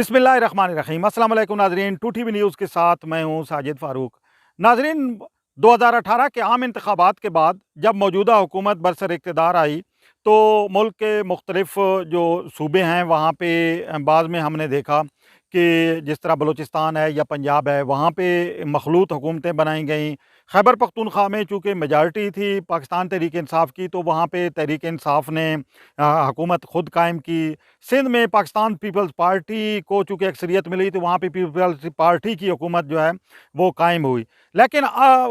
بسم اللہ الرحمن الرحیم۔ السلام علیکم ناظرین، ٹو ٹی وی نیوز کے ساتھ میں ہوں ساجد فاروق۔ ناظرین، 2018 کے عام انتخابات کے بعد جب موجودہ حکومت برسر اقتدار آئی تو ملک کے مختلف جو صوبے ہیں وہاں پہ بعض میں ہم نے دیکھا کہ جس طرح بلوچستان ہے یا پنجاب ہے، وہاں پہ مخلوط حکومتیں بنائی گئیں۔ خیبر پختونخوا میں چونکہ میجارٹی تھی پاکستان تحریک انصاف کی، تو وہاں پہ تحریک انصاف نے حکومت خود قائم کی۔ سندھ میں پاکستان پیپلز پارٹی کو چونکہ اکثریت ملی تو وہاں پہ پیپلز پارٹی کی حکومت جو ہے وہ قائم ہوئی۔ لیکن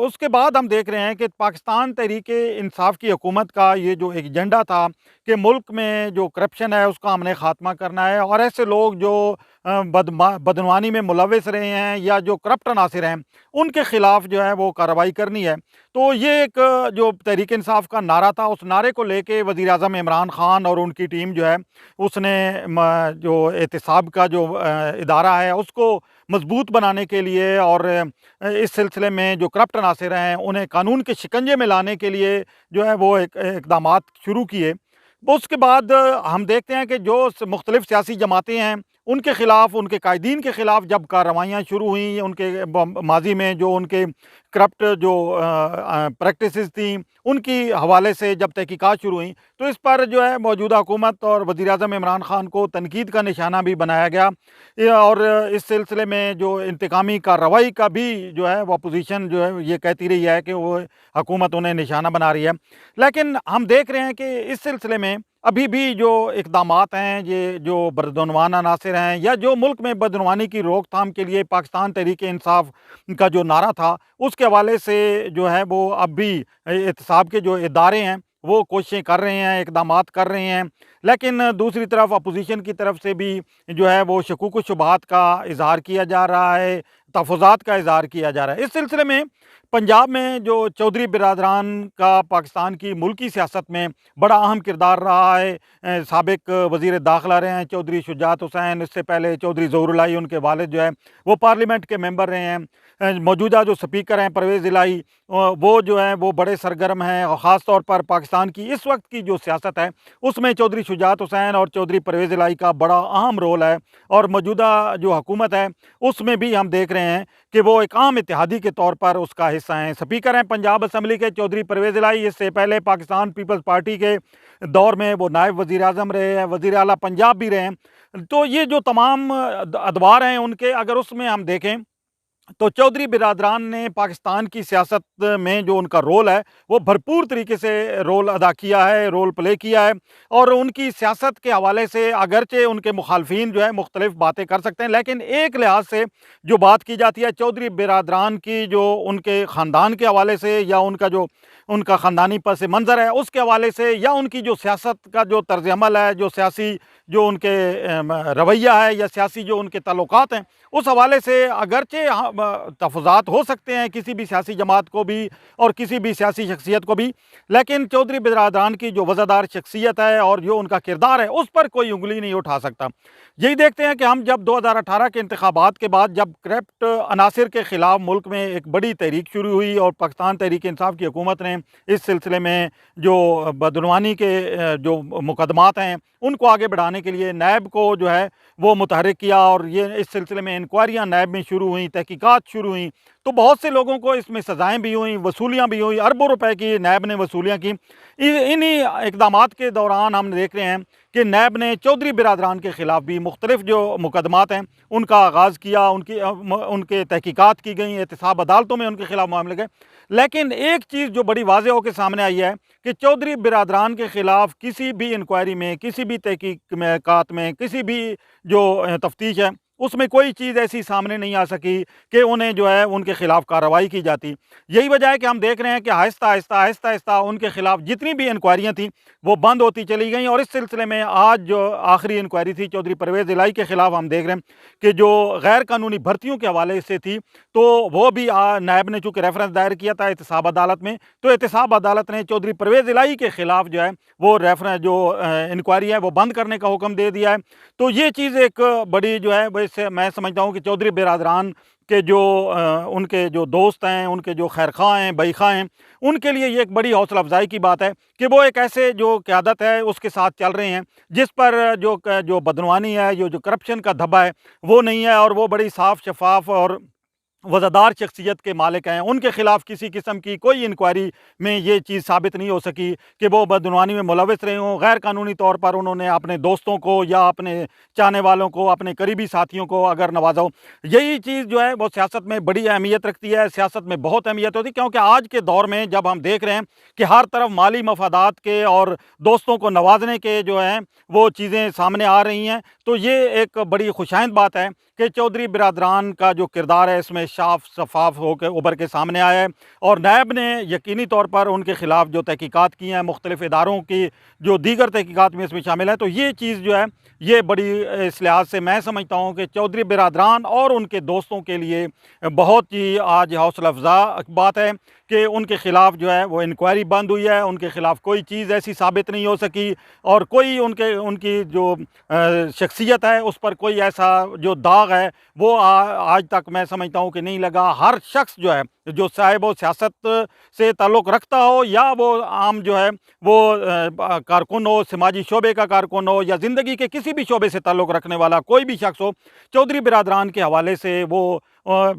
اس کے بعد ہم دیکھ رہے ہیں کہ پاکستان تحریک انصاف کی حکومت کا یہ جو ایجنڈا تھا کہ ملک میں جو کرپشن ہے اس کا ہم نے خاتمہ کرنا ہے، اور ایسے لوگ جو بدعنوانی میں ملوث رہے ہیں یا جو کرپٹ عناصر ہیں ان کے خلاف جو ہے وہ کارروائی کرنی ہے۔ تو یہ ایک جو تحریک انصاف کا نعرہ تھا، اس نعرے کو لے کے وزیر اعظم عمران خان اور ان کی ٹیم جو ہے اس نے جو احتساب کا جو ادارہ ہے اس کو مضبوط بنانے کے لیے اور اس سلسلے میں جو کرپٹ عناصر ہیں انہیں قانون کے شکنجے میں لانے کے لیے جو ہے وہ اقدامات شروع کیے۔ اس کے بعد ہم دیکھتے ہیں کہ جو مختلف سیاسی جماعتیں ہیں ان کے خلاف، ان کے قائدین کے خلاف جب کارروائیاں شروع ہوئیں، ان کے ماضی میں جو ان کے کرپٹ جو پریکٹسز تھیں ان کی حوالے سے جب تحقیقات شروع ہوئیں تو اس پر جو ہے موجودہ حکومت اور وزیر اعظم عمران خان کو تنقید کا نشانہ بھی بنایا گیا، اور اس سلسلے میں جو انتقامی کارروائی کا بھی جو ہے وہ اپوزیشن جو ہے یہ کہتی رہی ہے کہ وہ حکومت انہیں نشانہ بنا رہی ہے۔ لیکن ہم دیکھ رہے ہیں کہ اس سلسلے میں ابھی بھی جو اقدامات ہیں، یہ جو بدعنوان عناصر ہیں یا جو ملک میں بدعنوانی کی روک تھام کے لیے پاکستان تحریک انصاف کا جو نعرہ تھا اس کے حوالے سے جو ہے وہ اب بھی احتساب کے جو ادارے ہیں وہ کوششیں کر رہے ہیں، اقدامات کر رہے ہیں، لیکن دوسری طرف اپوزیشن کی طرف سے بھی جو ہے وہ شکوک و شبہات کا اظہار کیا جا رہا ہے، تحفظات کا اظہار کیا جا رہا ہے۔ اس سلسلے میں پنجاب میں جو چودھری برادران کا پاکستان کی ملکی سیاست میں بڑا اہم کردار رہا ہے، سابق وزیر داخلہ رہے ہیں چودھری شجاعت حسین، اس سے پہلے چودھری ظہور الہی ان کے والد جو ہے وہ پارلیمنٹ کے ممبر رہے ہیں، موجودہ جو سپیکر ہیں پرویز الہی وہ جو ہیں وہ بڑے سرگرم ہیں، اور خاص طور پر پاکستان کی اس وقت کی جو سیاست ہے اس میں چودھری شجاعت حسین اور چودھری پرویز الہی کا بڑا اہم رول ہے، اور موجودہ جو حکومت ہے اس میں بھی ہم دیکھ رہے ہیں کہ وہ ایک عام اتحادی کے طور پر اس کا حصہ ہیں۔ سپیکر ہیں پنجاب اسمبلی کے چودھری پرویز الہی، اس سے پہلے پاکستان پیپلز پارٹی کے دور میں وہ نائب وزیر اعظم رہے ہیں، وزیر اعلیٰ پنجاب بھی رہے ہیں۔ تو یہ جو تمام ادوار ہیں ان کے اگر اس میں ہم دیکھیں تو چودھری برادران نے پاکستان کی سیاست میں جو ان کا رول ہے وہ بھرپور طریقے سے رول ادا کیا ہے، رول پلے کیا ہے، اور ان کی سیاست کے حوالے سے اگرچہ ان کے مخالفین جو ہے مختلف باتیں کر سکتے ہیں، لیکن ایک لحاظ سے جو بات کی جاتی ہے چودھری برادران کی جو ان کے خاندان کے حوالے سے یا ان کا خاندانی پس منظر ہے اس کے حوالے سے یا ان کی جو سیاست کا جو طرز عمل ہے، جو سیاسی جو ان کے رویہ ہے یا سیاسی جو ان کے تعلقات ہیں اس حوالے سے اگرچہ تفاوضات ہو سکتے ہیں کسی بھی سیاسی جماعت کو بھی اور کسی بھی سیاسی شخصیت کو بھی، لیکن چودھری برادران کی جو وزادار شخصیت ہے اور جو ان کا کردار ہے اس پر کوئی انگلی نہیں اٹھا سکتا۔ یہی دیکھتے ہیں کہ ہم جب 2018 کے انتخابات کے بعد جب کرپٹ عناصر کے خلاف ملک میں ایک بڑی تحریک شروع ہوئی اور پاکستان تحریک انصاف کی حکومت نے اس سلسلے میں جو بدعنوانی کے جو مقدمات ہیں ان کو آگے بڑھانے کے لیے نیب کو جو ہے وہ متحرک کیا، اور یہ اس سلسلے میں انکوائریاں نیب میں شروع ہوئیں، تحقیقات شروع ہوئیں، تو بہت سے لوگوں کو اس میں سزائیں بھی ہوئیں، وصولیاں بھی ہوئیں، اربوں روپے کی نیب نے وصولیاں کی۔ انہی اقدامات کے دوران ہم دیکھ رہے ہیں کہ نیب نے چودھری برادران کے خلاف بھی مختلف جو مقدمات ہیں ان کا آغاز کیا، ان کے تحقیقات کی گئیں، احتساب عدالتوں میں ان کے خلاف معاملے گئے، لیکن ایک چیز جو بڑی واضح ہو کے سامنے آئی ہے کہ چودھری برادران کے خلاف کسی بھی انکوائری میں، کسی بھی تحقیقات میں، کسی بھی جو تفتیش ہے اس میں کوئی چیز ایسی سامنے نہیں آ سکی کہ انہیں جو ہے ان کے خلاف کارروائی کی جاتی۔ یہی وجہ ہے کہ ہم دیکھ رہے ہیں کہ آہستہ آہستہ ان کے خلاف جتنی بھی انکوائریاں تھیں وہ بند ہوتی چلی گئیں، اور اس سلسلے میں آج جو آخری انکوائری تھی چودھری پرویز الہی کے خلاف ہم دیکھ رہے ہیں کہ جو غیر قانونی بھرتیوں کے حوالے سے تھی تو وہ بھی نیب نے چونکہ ریفرنس دائر کیا تھا احتساب عدالت میں، تو احتساب عدالت نے چودھری پرویز الہی کے خلاف جو ہے وہ ریفرنس جو انکوائری ہے وہ بند کرنے کا حکم دے دیا ہے۔ تو یہ چیز ایک بڑی جو ہے وہ میں سمجھتا ہوں کہ چودھری برادران کے جو ان کے جو دوست ہیں، ان کے جو خیرخواہ ہیں، بئیخواہ ہیں، ان کے لیے یہ ایک بڑی حوصلہ افزائی کی بات ہے کہ وہ ایک ایسے جو قیادت ہے اس کے ساتھ چل رہے ہیں جس پر جو بدعنوانی ہے، جو کرپشن کا دھبا ہے وہ نہیں ہے، اور وہ بڑی صاف شفاف اور وزادار شخصیت کے مالک ہیں۔ ان کے خلاف کسی قسم کی کوئی انکوائری میں یہ چیز ثابت نہیں ہو سکی کہ وہ بدعنوانی میں ملوث رہے ہوں۔ غیر قانونی طور پر انہوں نے اپنے دوستوں کو یا اپنے چاہنے والوں کو، اپنے قریبی ساتھیوں کو اگر نوازا ہو، یہی چیز جو ہے وہ سیاست میں بڑی اہمیت رکھتی ہے، سیاست میں بہت اہمیت ہوتی ہے، کیونکہ آج کے دور میں جب ہم دیکھ رہے ہیں کہ ہر طرف مالی مفادات کے اور دوستوں کو نوازنے کے جو ہیں وہ چیزیں سامنے آ رہی ہیں، تو یہ ایک بڑی خوشائند بات ہے کہ چودھری برادران کا جو کردار ہے اس میں صاف شفاف ہو کے ابھر کے سامنے آیا ہے، اور نیب نے یقینی طور پر ان کے خلاف جو تحقیقات کی ہیں، مختلف اداروں کی جو دیگر تحقیقات میں اس میں شامل ہے، تو یہ چیز جو ہے یہ بڑی اس لحاظ سے میں سمجھتا ہوں کہ چودھری برادران اور ان کے دوستوں کے لیے بہت ہی آج حوصلہ افزا بات ہے کہ ان کے خلاف جو ہے وہ انکوائری بند ہوئی ہے، ان کے خلاف کوئی چیز ایسی ثابت نہیں ہو سکی، اور کوئی ان کی جو شخصیت ہے اس پر کوئی ایسا جو داغ ہے وہ آج تک میں سمجھتا ہوں کہ نہیں لگا۔ ہر شخص جو ہے جو صاحب و سیاست سے تعلق رکھتا ہو یا وہ عام جو ہے وہ کارکن ہو، سماجی شعبے کا کارکن ہو یا زندگی کے کسی بھی شعبے سے تعلق رکھنے والا کوئی بھی شخص ہو، چودھری برادران کے حوالے سے وہ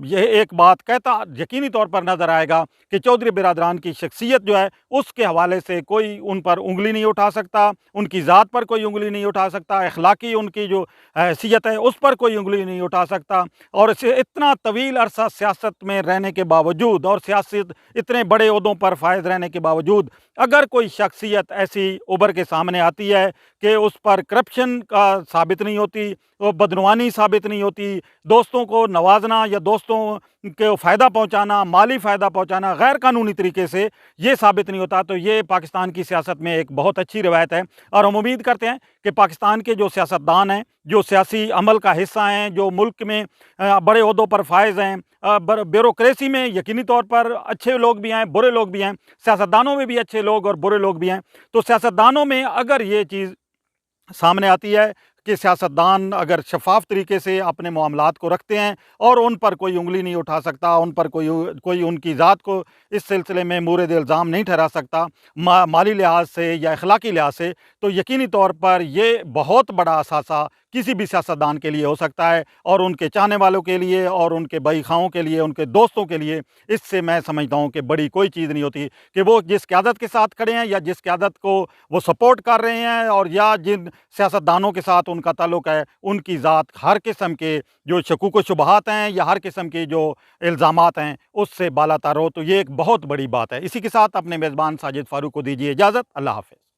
یہ ایک بات کہتا یقینی طور پر نظر آئے گا کہ چودھری برادران کی شخصیت جو ہے اس کے حوالے سے کوئی ان پر انگلی نہیں اٹھا سکتا، ان کی ذات پر کوئی انگلی نہیں اٹھا سکتا، اخلاقی ان کی جو حیثیت ہے اس پر کوئی انگلی نہیں اٹھا سکتا، اور اسے اتنا طویل عرصہ سیاست میں رہنے کے باوجود اور سیاست اتنے بڑے عہدوں پر فائز رہنے کے باوجود اگر کوئی شخصیت ایسی ابھر کے سامنے آتی ہے کہ اس پر کرپشن کا ثابت نہیں ہوتی، وہ بدعنوانی ثابت نہیں ہوتی، دوستوں کو نوازنا یا دوستوں کو فائدہ پہنچانا، مالی فائدہ پہنچانا غیر قانونی طریقے سے یہ ثابت نہیں ہوتا، تو یہ پاکستان کی سیاست میں ایک بہت اچھی روایت ہے، اور ہم امید کرتے ہیں کہ پاکستان کے جو سیاستدان ہیں، جو سیاسی عمل کا حصہ ہیں، جو ملک میں بڑے عہدوں پر فائز ہیں، بیوروکریسی میں یقینی طور پر اچھے لوگ بھی ہیں، برے لوگ بھی ہیں، سیاستدانوں میں بھی اچھے لوگ اور برے لوگ بھی ہیں، تو سیاستدانوں میں اگر یہ چیز سامنے آتی ہے کہ سیاستدان اگر شفاف طریقے سے اپنے معاملات کو رکھتے ہیں اور ان پر کوئی انگلی نہیں اٹھا سکتا، ان پر کوئی ان کی ذات کو اس سلسلے میں مورد الزام نہیں ٹھہرا سکتا مالی لحاظ سے یا اخلاقی لحاظ سے، تو یقینی طور پر یہ بہت بڑا اثاثہ کسی بھی سیاستدان کے لیے ہو سکتا ہے، اور ان کے چاہنے والوں کے لیے اور ان کے بھائی خواہوں کے لیے، ان کے دوستوں کے لیے اس سے میں سمجھتا ہوں کہ بڑی کوئی چیز نہیں ہوتی کہ وہ جس قیادت کے ساتھ کھڑے ہیں یا جس قیادت کو وہ سپورٹ کر رہے ہیں، اور یا جن سیاستدانوں کے ساتھ ان کا تعلق ہے، ان کی ذات ہر قسم کے جو شکوک و شبہات ہیں یا ہر قسم کے جو الزامات ہیں اس سے بالا تر ہو، تو یہ ایک بہت بڑی بات ہے۔ اسی کے ساتھ اپنے میزبان ساجد فاروق کو دیجیے اجازت، اللہ حافظ۔